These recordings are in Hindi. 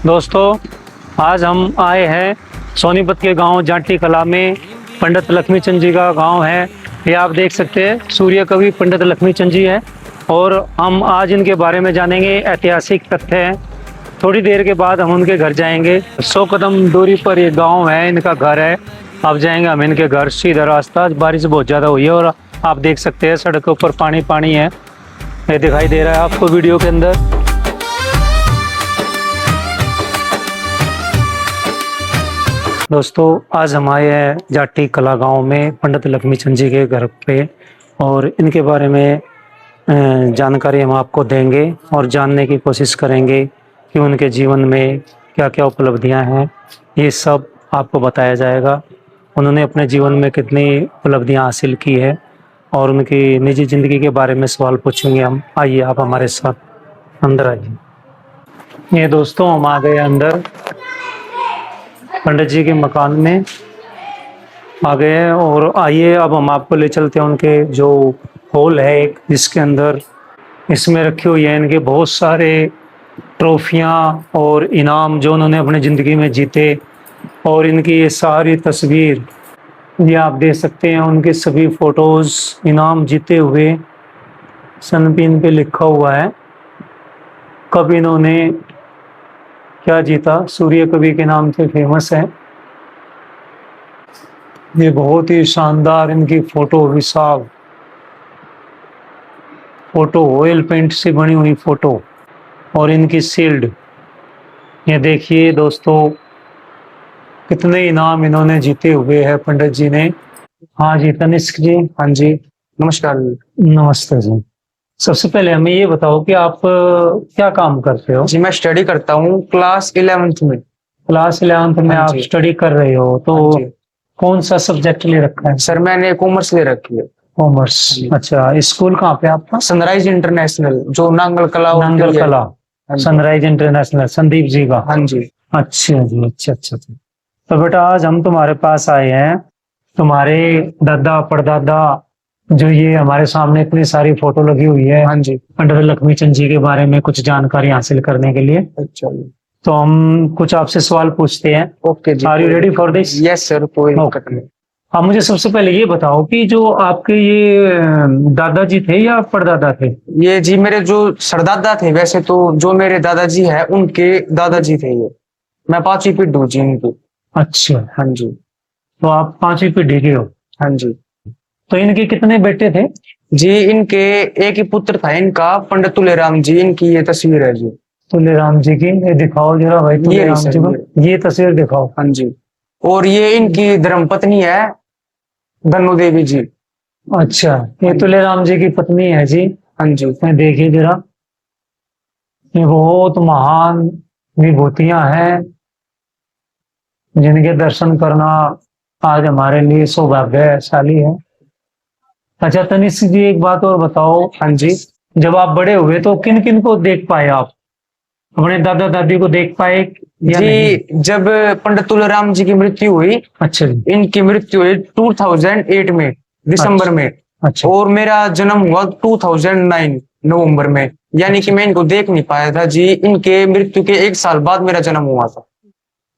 दोस्तों, आज हम आए हैं सोनीपत के गांव जाटी कला में। पंडित लक्ष्मीचंद जी का गांव है। ये आप देख सकते हैं, सूर्य कवि पंडित लक्ष्मीचंद जी है। और हम आज इनके बारे में जानेंगे, ऐतिहासिक तथ्य हैं। थोड़ी देर के बाद हम उनके घर जाएंगे। 100 कदम दूरी पर ये गांव है, इनका घर है। अब जाएंगे हम इनके घर। सीधा रास्ता, बारिश बहुत ज़्यादा हुई है और आप देख सकते हैं सड़क के ऊपर पानी पानी है। ये दिखाई दे रहा है आपको वीडियो के अंदर। दोस्तों, आज हम आए हैं जाटी कला गांव में पंडित लक्ष्मीचंद जी के घर पे, और इनके बारे में जानकारी हम आपको देंगे और जानने की कोशिश करेंगे कि उनके जीवन में क्या क्या उपलब्धियां हैं। ये सब आपको बताया जाएगा। उन्होंने अपने जीवन में कितनी उपलब्धियां हासिल की है और उनकी निजी जिंदगी के बारे में सवाल पूछेंगे हम। आइए आप हमारे साथ अंदर आइए। ये दोस्तों, हम आ गए अंदर पंडित जी के मकान में आ गए हैं। और आइए अब हम आपको ले चलते हैं उनके जो हॉल है एक, जिसके अंदर इसमें रखी हुई है इनके बहुत सारे ट्रॉफियाँ और इनाम जो उन्होंने अपने ज़िंदगी में जीते। और इनकी ये सारी तस्वीर ये आप देख सकते हैं, उनके सभी फोटोज़, इनाम जीते हुए। सनपिन पे लिखा हुआ है कब इन्होंने क्या जीता। सूर्य कवि के नाम से फेमस है। ये बहुत ही शानदार इनकी फोटो, विशाल फोटो, ऑयल पेंट से बनी हुई फोटो और इनकी शील्ड। ये देखिए दोस्तों, कितने इनाम इन्होंने जीते हुए हैं पंडित जी ने। हाँ जी, तनिष्क जी। हाँ जी, नमस्कार। नमस्ते जी। सबसे पहले हमें ये बताओ कि आप क्या काम करते हो। जी, मैं स्टडी करता हूँ क्लास 11th में। क्लास 11th में हाँ आप जी। स्टडी कर रहे हो, तो हाँ जी। कौन सा सब्जेक्ट ले रखा है। सर, मैंने कॉमर्स ले रखी है। कॉमर्स। अच्छा, स्कूल कहाँ पे आपका। सनराइज इंटरनेशनल, जो नांगल कला होती नांगल है। कला, हाँ जी। सनराइज इंटरनेशनल, संदीप जी का। हाँ जी। अच्छा जी, अच्छा अच्छा अच्छा। तो बेटा, आज हम तुम्हारे पास आए हैं। तुम्हारे दादा परदादा, जो ये हमारे सामने इतनी सारी फोटो लगी हुई है, हाँ जी। पंडित लक्ष्मीचंद जी के बारे में कुछ जानकारी हासिल करने के लिए। अच्छा जी। तो हम कुछ आपसे सवाल पूछते हैं। ओके जी। Are you ready for this. Yes sir, कोई दिक्कत नहीं। आप मुझे सबसे पहले ये बताओ कि जो आपके ये दादाजी थे या परदादा थे। ये जी मेरे जो सरदादा थे, वैसे तो जो मेरे दादाजी है उनके दादाजी थे ये। मैं 5वीं पीढ़ी हूँ जी इनकी। अच्छा, हाँ जी। तो आप 5वीं पीढ़ी के हो। हाँ जी। तो इनके कितने बेटे थे। जी, इनके एक ही पुत्र था इनका, पंडित तुलेराम जी। इनकी ये तस्वीर है जी। तुलेराम जी की, ये दिखाओ जरा भाई, तुलेराम सर, जी को ये तस्वीर दिखाओ। हाँ जी। और ये इनकी धर्मपत्नी है, धनु देवी जी। अच्छा, ये तुलेराम जी की पत्नी है जी। हाँ जी। मैं देखिए जरा, ये बहुत महान विभूतियां हैं जिनके दर्शन करना आज हमारे लिए सौभाग्यशाली है। अच्छा तनिष्क जी, एक बात और बताओ। हाँ जी। जब आप बड़े हुए तो किन किन को देख पाए आप। अपने दादा दादी को देख पाए या जी नहीं? जब पंडित तुलेराम जी की मृत्यु हुई, अच्छा जी। इनकी मृत्यु हुई 2008 में, दिसंबर में। अच्छा। और मेरा जन्म हुआ 2009 नवंबर में। यानी कि मैं इनको देख नहीं पाया था जी। इनके मृत्यु के 1 साल बाद मेरा जन्म हुआ था।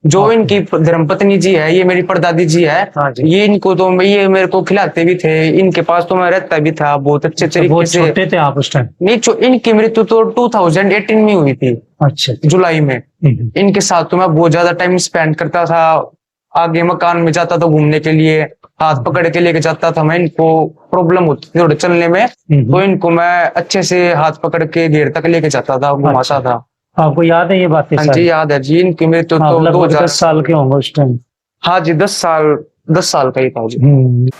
जो इनकी धर्मपत्नी जी है, ये मेरी परदादी जी है। हाँ जी। ये इनको तो ये मेरे को खिलाते भी थे। इनके पास तो मैं रहता भी था बहुत अच्छे तरीके बहुत से। छोटे थे आप उस टाइम। नहीं, इनकी मृत्यु तो 2018 में हुई थी। अच्छा। जुलाई में। इनके साथ तो मैं बहुत ज्यादा टाइम स्पेंड करता था। आगे मकान में जाता था घूमने के लिए, हाथ पकड़ के लेके जाता था मैं। इनको प्रॉब्लम होती थी थोड़े चलने में, तो इनको मैं अच्छे से हाथ पकड़ के घेर तक लेके जाता था, घुमाता था। आपको याद है ये बातें। हाँ जी, याद है जी। इनकी मृत्यु तो लगभग 10 साल के होंगे उस टाइम। हाँ जी, 10 साल का ही था जी।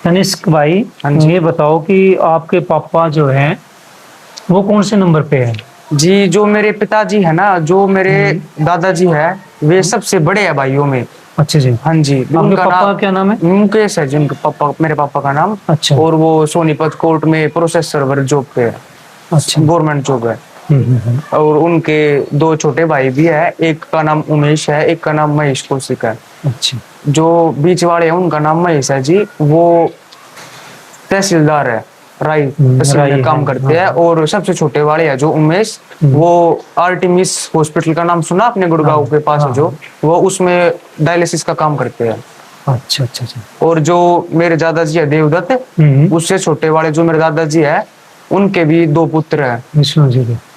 तनिष्क भाई, ये बताओ कि आपके पापा जो हैं वो कौन से नंबर पे है। जी, जो मेरे पिताजी है ना, जो मेरे दादाजी है, वे सबसे बड़े हैं भाइयों में। अच्छा जी। हाँ जी। उनका पापा क्या नाम है। मुकेश है जी उनके पापा, मेरे पापा का नाम। अच्छा। और वो सोनीपत कोर्ट में प्रोसेस सर्वर जॉब पे है। अच्छा, गवर्नमेंट जॉब है। और उनके 2 छोटे भाई भी है। एक का नाम उमेश है, एक का नाम महेश कौशिक है। अच्छा। जो बीच वाले हैं उनका नाम महेश है जी, वो तहसीलदार है। राई तहसील राई में काम है, करते हैं। और सबसे छोटे वाले है जो उमेश, वो आर्टिमिस हॉस्पिटल का नाम सुना आपने, गुड़गांव के पास है जो, वो उसमें डायलिसिस का काम करते हैं। अच्छा अच्छा अच्छा। और जो मेरे दादाजी है देवदत्त, उससे छोटे वाले जो मेरे दादाजी है, उनके भी 2 पुत्र हैं विष्णु जी के।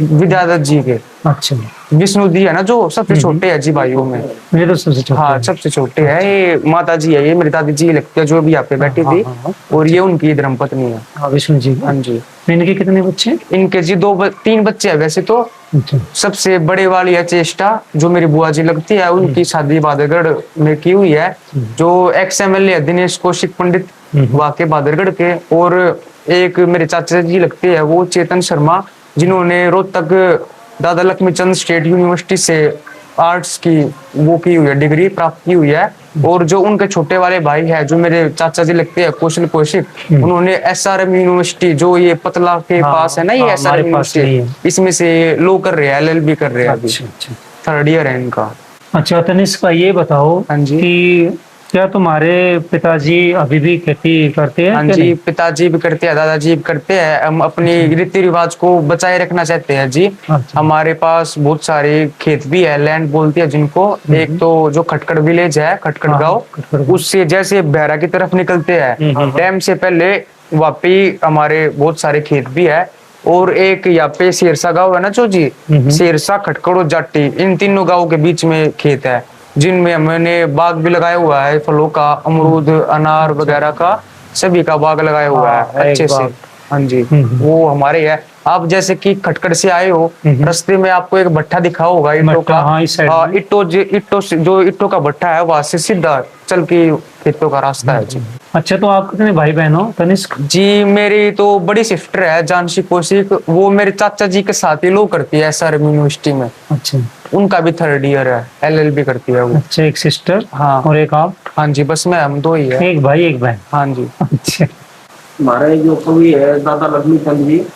विद्यादत्त जी के। अच्छा। विष्णु जी है ना जो सबसे छोटे है जी भाइयों में। ये तो सबसे छोटे हाँ हैं। सबसे छोटे है, ये माता जी है, ये मेरी दादी जी लगती है जो भी यहाँ पे बैठी हाँ, थी। हाँ, हाँ। और ये उनकी धर्मपत्नी है। हाँ, विष्णु जी के। हाँ जी। इनके कितने बच्चे हैं? इनके जी 3 बच्चे हैं वैसे तो। अच्छा। सबसे बड़े वाली है चेष्टा, जो मेरी बुआ जी लगती है, उनकी शादी बादरगढ़ में की हुई है। जो एक्स MLA है दिनेश कौशिक पंडित, वहाँ के बादरगढ़ के। और एक मेरे चाचा जी लगते हैं, वो चेतन शर्मा, जिन्होंने रोहतक दादा लक्ष्मीचंद स्टेट यूनिवर्सिटी से आर्ट्स की वो की हुई है, डिग्री प्राप्त की हुई है। और जो उनके छोटे वाले भाई है, जो मेरे चाचा जी लगते हैं कौशल कौशिक, उन्होंने SRM यूनिवर्सिटी, जो ये पतला के हाँ, पास है ना, ये हाँ, हमारे SRM पास नहीं यूनिवर्सिटी, है। इसमें से लो कर रहे हैं, LLB कर रहे हैं अभी, अच्छा अच्छा। 3rd ईयर है इनका। अच्छा तनिष्क भाई, ये बताओ हाँ जी। कि क्या तुम्हारे पिताजी अभी भी खेती करते हैं हाँ क्या जी, नहीं? पिताजी भी करते हैं, दादाजी भी करते हैं। हम अपनी रीति रिवाज को बचाए रखना चाहते हैं जी। अच्छा। हमारे पास बहुत सारे खेत भी है, लैंड बोलती है जिनको। एक तो जो खटकड़ विलेज है, खटकड़ हाँ, गांव, खटकड़ गाँव। उससे जैसे बहरा की तरफ निकलते हैं डैम से पहले, वापी हमारे बहुत सारे खेत भी है। और एक यहाँ पे शेरसा गांव है ना जो जी, शेरसा, खटकड़ और जाट्टी, इन तीनों गांव के बीच में खेत है, जिनमें हमने बाग भी लगाया हुआ है, फलों का, अमरूद, अनार वगैरह का, सभी का बाग लगाया हुआ हाँ, है अच्छे एक से। बाग। हाँ जी, वो हमारे है। आप जैसे कि खटकड़ से आए हो, रास्ते में आपको एक भट्टा दिखा होगा ईंटों भट्टा, का। हाँ, इस साइड में। ईंटों से जो ईंटों का भट्टा है, वहां से सीधा चल के खेतों का रास्ता है जी। अच्छा, तो आप कितने भाई बहन हो तनिष्क? जी मेरी तो बड़ी सिस्टर है जानशी कौशिक, वो मेरे चाचा जी के साथ ही लो करती है SRM यूनिवर्सिटी में। अच्छा उनका भी 3rd ईयर है, LLB करती है वो। अच्छा। एक सिस्टर हाँ। और एक आप? हाँ जी, बस में हम 2 ही है। एक भाई एक बहन। हाँ जी। अच्छा। हमारे जो कवि है दादा लक्ष्मीचंद जी,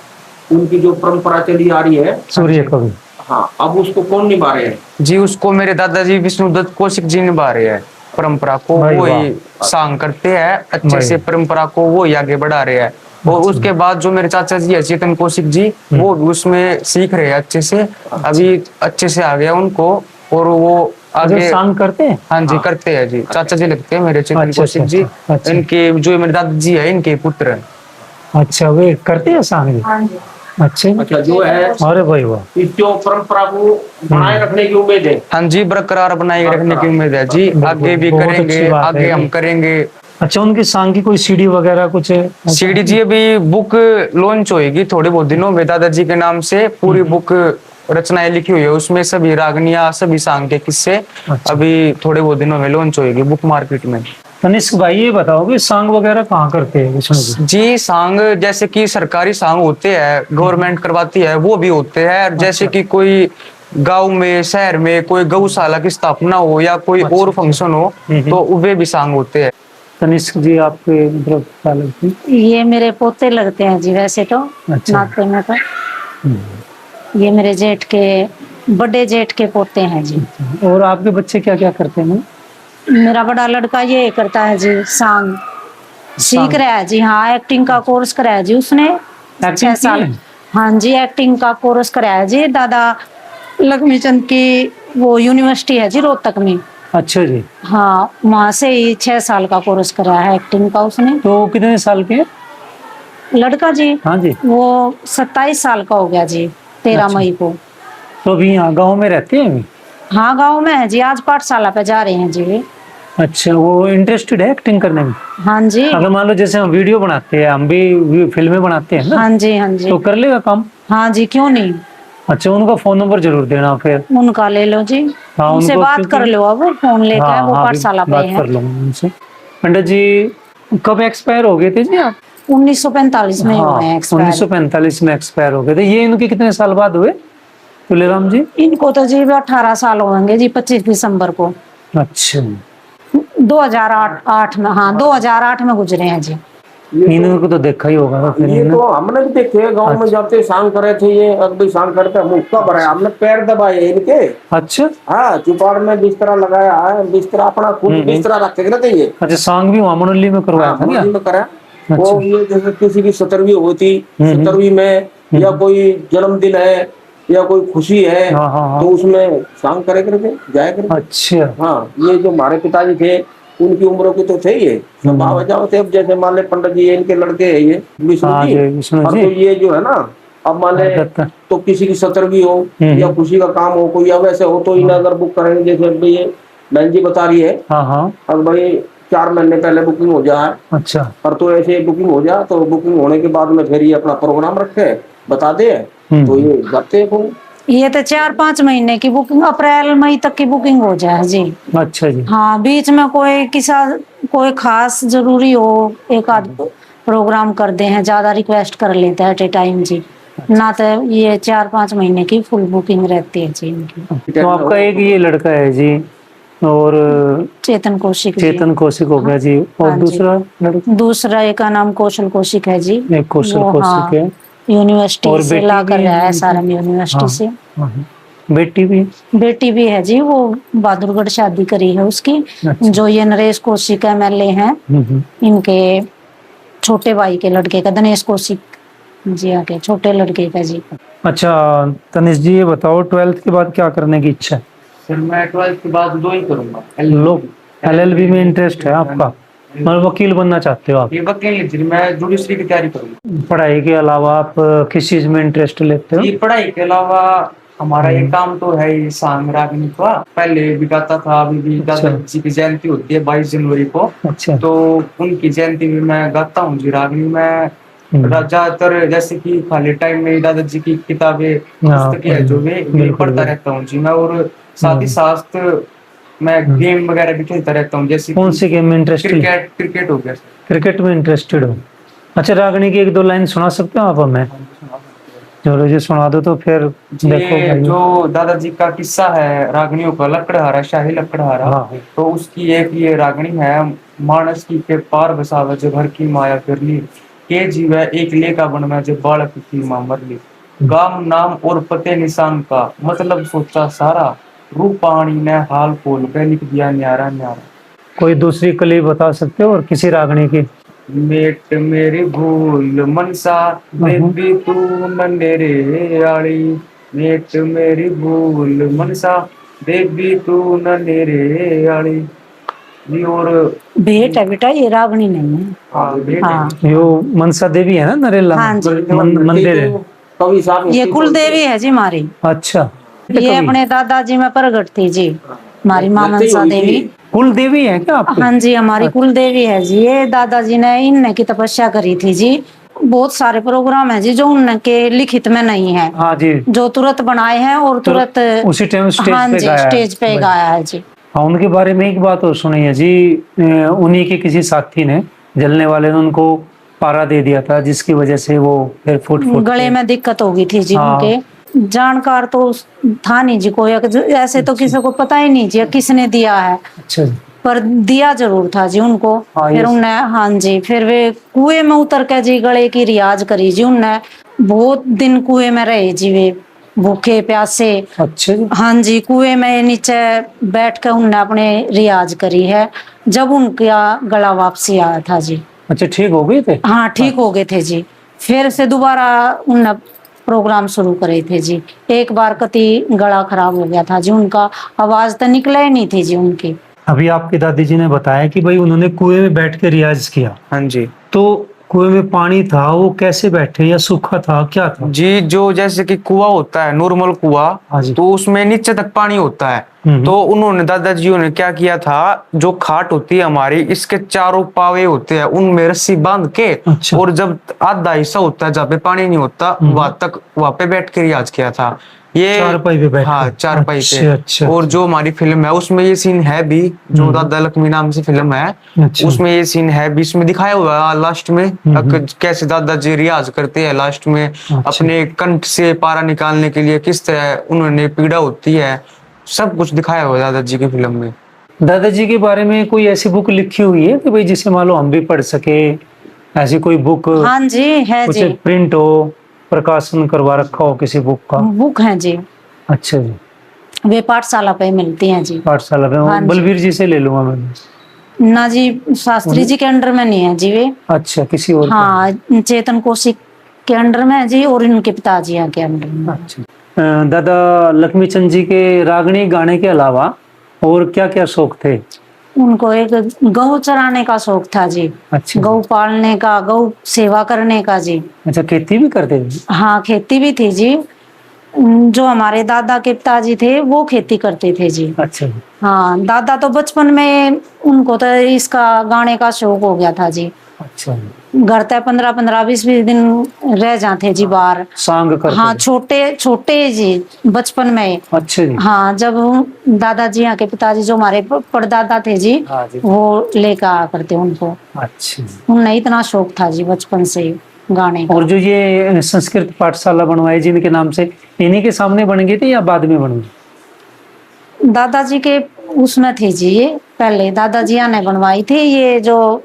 उनकी जो परंपरा चली आ रही है, सूर्य कवि। हाँ, अब उसको कौन निभा रहे हैं? जी उसको मेरे दादाजी विष्णुदत्त कौशिक जी निभा रहे हैं परंपरा को। भाई वो वाह। ही सांग करते हैं अच्छे भाई। से, परंपरा को वो ही आगे बढ़ा रहे हैं। और उसके बाद जो मेरे चाचा जी है चेतन कौशिक जी, वो भी उसमें सीख रहे हैं अच्छे से, अभी अच्छे से आ गया उनको। और वो जो आगे सांग करते हैं? हाँ जी करते हैं जी, चाचा जी लगते हैं मेरे चेतन अच्छा, कौशिक जी। अच्छा, अच्छा। इनके जो मेरे दादाजी है, इनके पुत्र हैं। अच्छा, वे करते हैं सांग भी? अच्छा। अच्छा, जो है अरे भाई वाह। इस जो परंपरा को बनाए रखने की उम्मीद है। हाँ जी, बरकरार बनाए रखने की उम्मीद है जी, आगे भी बहुत करेंगे, अच्छी बात आगे है। हम करेंगे। अच्छा, उनकी सांग की कोई सीडी वगैरह कुछ है? सीडी जी अभी बुक लॉन्च होएगी थोड़े बहुत दिनों में, दादाजी के नाम से पूरी बुक रचनाएं लिखी हुई है, उसमें सभी रागनियां, सभी सांग के किस्से। अच्छा। अभी थोड़े बहुत दिनों में लॉन्च होएगी बुक मार्केट में। तनिष्क भाई, ये बताओ कि सांग वगैरह कहाँ करते हैं विष्णु जी? जी सांग जैसे कि सरकारी सांग होते हैं, गवर्नमेंट करवाती है, वो भी होते हैं। जैसे कि कोई गांव में, शहर में कोई गौशाला की स्थापना हो या कोई अच्छा, और अच्छा। फंक्शन हो, तो वे भी सांग होते हैं। तनिष्क जी, आपके मतलब क्या लगती है? ये मेरे पोते लगते हैं जी वैसे तो, अच्छा। नाते में तो। ये मेरे जेठ के, बड़े जेठ के पोते हैं जी। और आपके बच्चे क्या क्या करते हैं? मेरा बड़ा लड़का ये करता है जी, सांग सीख रहा है जी। हाँ, एक्टिंग का कोर्स कराया है जी उसने, 6 साल। की है? हाँ जी, एक्टिंग का कोर्स कराया है जी, दादा लक्ष्मीचंद की वो यूनिवर्सिटी है जी रोहतक में। अच्छा जी। हाँ, वहां से ही 6 साल का कोर्स कराया है एक्टिंग का उसने। तो कितने साल के? लड़का जी हाँ जी। वो 27 साल का हो गया जी, 13 अच्छा। मई को। तो अभी यहाँ गाँव में रहते हैं अभी? हाँ, गांव में है जी, आज पाठशाला पे जा रहे हैं जी वे। अच्छा, वो इंटरेस्टेड है एक्टिंग करने में? हाँ जी। अगर मान लो जैसे हम वीडियो बनाते हैं, हम भी फिल्में बनाते हैं ना, हाँ जी, हाँ जी। तो कर लेगा काम? हाँ जी, क्यों नहीं। अच्छा, उनका फोन नंबर जरूर देना फिर। उनका ले लो जी। हाँ, उनसे उनको बात क्योंकि- कर लो, अब फोन लेकर हाँ वो हाँ, पाठशाला पे बात है। कर लूंगा उनसे। पंडित जी, कब एक्सपायर हो गए थे जी आप? 1945 में हाँ, हुए हैं एक्सपायर। 1945 में एक्सपायर हो गए थे। ये इनके कितने साल बाद हुए तुलेराम जी? इनको तो जी 18 साल होंगे जी, 25 दिसंबर को। अच्छा। 2008 में, हाँ 2008 में गुजरे हैं जी। इनको तो देखा ही होगा तो फिर ये इन्हें- तो हमने भी देखे गांव में जाते सांग करे थे, ये अब भी सांग करते हैं, मुक्का भरा है, हमने पैर दबाए इनके। अच्छा हाँ, चुपाड़ में बिस्तरा लगाया है, बिस्तरा अपना खुद बिस्तरा रखे ना चाहिए। अच्छा, सांग भी वहाँ मनोली में करवाया था क्या? में करा। वो ये जैसे किसी की 17वीं होती, 17वीं में या कोई जन्मदिन है या कोई खुशी है, हाँ, हाँ, हाँ। तो उसमें शाम करे करके जाया करके। अच्छा। हाँ, ये जो हमारे पिताजी थे उनकी उम्र के तो थे ये सब बाबा जाओ थे। अब जैसे मान ले पंडित जी इनके लड़के है ये विष्णु हाँ जी, जी, विष्णु और जी। तो ये जो है ना, अब मान ले तो किसी की 17वीं हो या खुशी का काम हो कोई, अब ऐसे हो तो इन्हें अगर बुक करेंगे, जैसे अब ये बहन जी बता रही है, हाँ, हाँ। अब भाई 4 महीने पहले बुकिंग हो जाए, अच्छा। और तो ऐसे बुकिंग हो जाए तो बुकिंग होने के बाद में फिर ये अपना प्रोग्राम रखे बता दे, तो ये जाते हैं। ये तो 4-5 महीने की बुकिंग, अप्रैल मई तक की बुकिंग हो जाए जी। अच्छा जी। हाँ, बीच में कोई खास जरूरी हो एक आध प्रोग्राम कर दे हैं, ज्यादा रिक्वेस्ट कर लेते हैं एट ए टाइम जी, ना तो ये 4-5 महीने की फुल बुकिंग रहती है जी इनकी। तो आपका एक ये लड़का है जी, और चेतन कौशिक जी। चेतन कौशिक हो गया जी, और हाँ जी। दूसरा लड़का दूसरा एक का नाम कौशल कौशिक है जी। एक कौशल वो, कौशिक हाँ, है। यूनिवर्सिटी और से बेटी ला भी कर है रहा है, उनकी? सारम यूनिवर्सिटी हाँ, से। हाँ। बेटी भी? बेटी भी है जी, वो बहादुरगढ़ शादी करी है उसकी। अच्छा। जो ये नरेश कौशिक MLA हैं, इनके छोटे भाई के लड़के का, दिनेश कौशिक जी आके छोटे लड़के का जी। अच्छा तनिष जी, ये बताओ 12th के बाद क्या करने की इच्छा है? फिर मैं 12th के बाद 2 ही करूंगा। लोग LLB में इंटरेस्ट है आपका, मतलब वकील बनना चाहते हो आप? ये वकील जी, मैं जुडिशरी की तैयारी करूंगा। पढ़ाई के अलावा आप किस चीज में इंटरेस्ट लेते हो? जी, पढ़ाई के अलावा हमारा ये काम तो है ही सांग रागनी का, पहले भी गाता था, अभी भी दादाजी की जयंती होती है 22 जनवरी को। अच्छा। तो उनकी जयंती में मैं गाता हूँ जी रागनी में। ज्यादातर जैसे कि खाली टाइम में दादाजी की किताबें पुस्तकें है जो वे पढ़ता रहता हूँ जी मैं, और साथ ही साथ मैं गेम वगैरह भी खेलता रहता हूँ। जैसे कौन सी गेम में इंटरेस्ट? क्रिकेट हो गया। क्रिकेट में इंटरेस्टेड हो? अच्छा, रागनी की 1-2 लाइन सुना सकते हो आप हमें? चलो जी सुना दो तो फिर देखो भाई। जो दादाजी का किस्सा है रागनियों का, लकड़हारा, शाही लकड़हारा। हाँ। तो उसकी एक ये रागनी है, मानस की के पार बसावे जो घर की माया कर ली, के जीवे एक ले का बन में जब बालक की मां मर ली, गाम नाम और पते निशान का मतलब सोचा सारा, रूपाणी ने हाल खोल के लिख दिया न्यारा न्यारा। कोई दूसरी कली बता सकते हो और किसी रागनी की? मेट मेरी भूल मनसा देवी तू ननेरे आली, मेट मेरी भूल मनसा देवी तू ननेरे आली। जी, और भेंट है बेटा, ये रागनी नहीं है। हाँ, यो मनसा देवी है ना नरेला? हाँ जी। मंदिर है। कवि साहब ये कुल देवी है जी हमारी। अच्छा। ये अपने दादाजी में प्रगट थी जी, हमारी माँ मनसा देवी। कुल देवी है क्या आपकी? हाँ जी, हमारी कुल देवी है जी। ये दादाजी ने इनने की तपस्या करी थी जी। बहुत सारे प्रोग्राम है जी जो उनके लिखित में नहीं है। हाँ जी। जो तुरंत बनाए हैं और तुरंत उसी टाइम स्टेज हाँ पे जी, गाया है। स्टेज पे गाया है जी। हाँ, उनके बारे में एक बात और सुनी है जी, उन्हीं के किसी साथी ने, जलने वाले ने उनको पारा दे दिया था, जिसकी वजह से वो फिर फुट गले में दिक्कत हो गई थी जी। हाँ। उनके जानकार तो था नहीं जी कोई, ऐसे तो किसी को पता ही नहीं जी किसने दिया है। अच्छा जी। पर दिया जरूर था जी उनको। हाँ, फिर उनने, हाँ जी, फिर वे कुएं में उतर के जी गले की रियाज करी जी। उनने बहुत दिन कुएं में रहे जी, वे भूखे प्यासे। अच्छा जी। हाँ जी, कुएं में नीचे बैठ कर उनने अपने रियाज करी है, जब उनका गला वापसी आया था जी। अच्छा, ठीक हो गए थे? हाँ, ठीक हो गए थे जी। फिर से दोबारा उनने प्रोग्राम शुरू करे थे जी। एक बार कति गला खराब हो गया था जी उनका, आवाज तो निकले ही नहीं थी जी उनकी। अभी आपके दादी जी ने बताया कि भाई उन्होंने कुएं में बैठ के रियाज किया। हाँ जी। तो कुएं में पानी था, वो कैसे बैठे, या सूखा था, क्या था? जी, जो जैसे कि कुआं होता है नॉर्मल कुआं, हाँ जी। तो उसमें नीचे तक पानी होता है। तो उन्होंने दादाजी ने क्या किया था, जो खाट होती है हमारी, इसके चारों पावे होते हैं, उनमें रस्सी बांध के, अच्छा। और जब आधा हिस्सा होता है जहाँ पे पानी नहीं होता, वहां पे बैठ के रियाज किया था ये। चारपाई पे बैठ हाँ, के? चारपाई पे। अच्छा। और जो हमारी फिल्म है उसमें ये सीन है भी, जो दादा लक्ष्मी नाम से फिल्म है, अच्छा। उसमें ये सीन है भी, इसमें दिखाया हुआ है लास्ट में कैसे दादाजी रियाज करते हैं लास्ट में। अपने कंठ से पारा निकालने के लिए किस तरह उन्होंने पीड़ा होती है, सब कुछ दिखाया हुआ है दादाजी की फिल्म में। दादाजी के बारे में कोई ऐसी बुक लिखी हुई है कि भाई जिसे मान लो हम भी पढ़ सके, ऐसी कोई बुक? हाँ जी, है कुछ जी। प्रिंट हो, प्रकाशन करवा रखा हो किसी बुक का? बुक है जी। अच्छा जी। वे पाठशाला पे मिलती हैं जी। पाठशाला पे? हाँ जी। बलवीर जी से ले लूंगा मैं। ना जी, शास्त्री जी के अंडर में नहीं है जी वे। अच्छा, किसी और के? हाँ, चेतन कौशिक के अंडर में है जी, और इनके पिताजी यहाँ के अंडर में। अच्छा। दादा लक्ष्मीचंद जी के रागनी गाने के अलावा और क्या क्या शौक थे? उनको एक गौ चराने का शौक था जी। अच्छा। गौ पालने का, गौ सेवा करने का जी। अच्छा, खेती भी करते थे? हाँ, खेती भी थी जी। जो हमारे दादा के पिताजी थे वो खेती करते थे जी। अच्छा। हाँ, दादा तो बचपन में उनको तो इसका गाने का शौक हो गया था जी। अच्छा, घर तक 15-15, 20-20 दिन रह जाते जी बाहर। सांग करते हाँ, थे? छोटे छोटे जी, बचपन में। अच्छा जी। हाँ, जब दादाजी यहाँ के पिताजी जो हमारे परदादा थे जी, हाँ जी। वो लेकर आया करते उनको। अच्छा। उन्हें इतना शौक था जी बचपन से गाने का। और जो ये संस्कृत पाठशाला बनवाई जिनके नाम से, इन्हीं के सामने बन गई थी या बाद में बन गई? दादाजी के उसमें थी जी, ये पहले दादाजी ने बनवाई थी। ये जो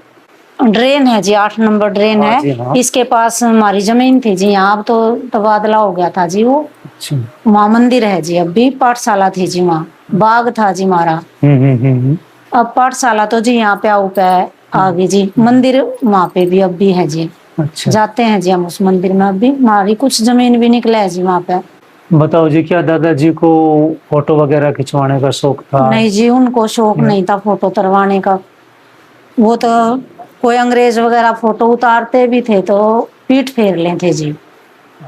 ड्रेन है जी, 8 नंबर ड्रेन हाँ जी, है, हाँ। इसके पास हमारी जमीन थी जी। यहाँ अब तो तबादला हो गया था जी वो। अच्छा। वहाँ मंदिर है जी, अब भी पाठशाला थी जी, वहाँ बाग था जी हमारा। अब पाठशाला तो जी यहाँ पे आ गई जी। मंदिर वहाँ पे भी अब भी है जी। अच्छा। जाते हैं जी हम उस मंदिर में। अब भी हमारी कुछ जमीन भी निकला है जी वहाँ पे। बताओ जी, क्या दादाजी को फोटो वगैरह खिंचवाने का शौक था? नहीं जी, उनको शौक नहीं था फोटो उतरवाने का। वो तो कोई अंग्रेज वगैरह फोटो उतारते भी थे तो पीठ फेर लेते जी।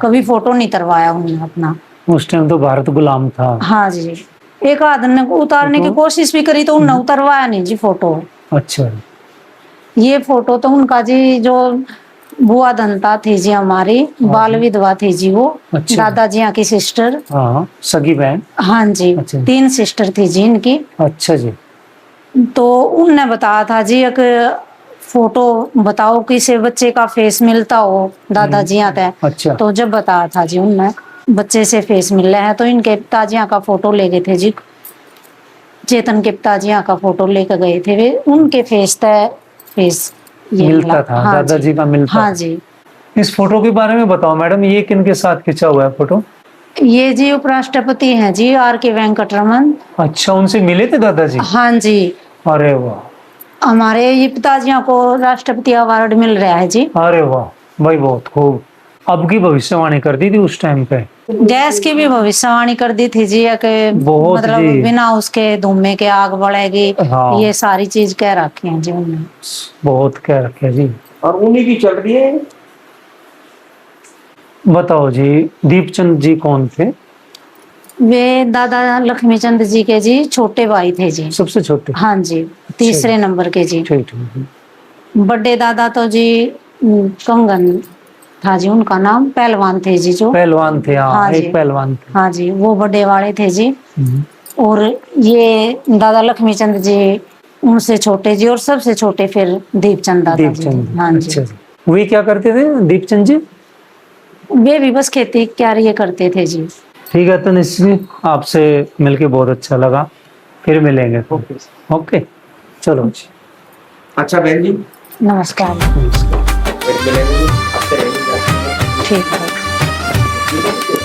कभी फोटो नहीं उतरवाया उन्होंने अपना। उस टाइम तो भारत गुलाम था। हाँ जी, एक आदमी ने उतारने की कोशिश भी करी तो उन्होंने उतरवाया नहीं जी फोटो। अच्छा। ये फोटो तो उनका जी, जो बुआ दंता थी जी हमारी, बाल विधवा थी जी वो। अच्छा। दादाजी यहाँ की सिस्टर। हाँ, सगी बहन। हाँ जी। अच्छा। 3 सिस्टर थी जी इनकी। अच्छा जी। तो उनने बताया था जी, एक फोटो बताओ किसी बच्चे का फेस मिलता हो दादाजी यहाँ पे। अच्छा। तो जब बताया था जी उनने बच्चे से फेस मिल रहा है, तो इनके पिताजी यहाँ का फोटो ले गए थे जी। चेतन के पिताजी यहाँ का फोटो लेकर गए थे वे। उनके फेस ये मिलता था? हाँ दादाजी का मिलता? हाँ जी। इस फोटो के बारे में बताओ मैडम, ये किनके साथ खिंचा हुआ है फोटो? ये जी उपराष्ट्रपति हैं जी, R.K. वेंकटरमन। अच्छा, उनसे मिले थे दादाजी? हाँ जी। अरे वाह। हमारे ये पिताजियों को राष्ट्रपति अवार्ड मिल रहा है जी। अरे वाह भाई, बहुत खूब। अब की भविष्यवाणी कर दी थी उस टाइम पे? गैस की भी भविष्यवाणी कर दी थी जी, कि बहुत मतलब जी। बिना उसके धुएं के आग बढ़ेगी। हाँ। ये सारी चीज कह रखी है जी उन्होंने। बहुत कह रखे जी। और उन्हीं की चल रही है। बताओ जी, दीपचंद जी कौन थे? वे दादा लक्ष्मीचंद जी के जी छोटे भाई थे जी। सबसे छोटे? हाँ जी, तीसरे नंबर के जी। ठीक ठीक। बड़े दादा तो जी कंगन था जी उनका नाम, पहलवान थे जी जो। पहलवान थे? हाँ, हाँ एक जी। पहलवान थे। हाँ जी, वो बड़े वाले थे जी। और ये दादा लक्ष्मीचंद जी उनसे छोटे जी, और सबसे छोटे फिर दीपचंद दादा जी थे। दीपचंद। हाँ अच्छा जी। जी। वे क्या करते थे दीपचंद जी? वे भी बस खेती क्यारी करते थे जी। ठीक है, तो निश्चित आपसे मिलके बहुत अच्छा लगा। फिर मिलेंगे। ओके, चलो जी। अच्छा बहन जी, नमस्कार। फिर मिलेंगे। आपसे रहेंगे। ठीक है।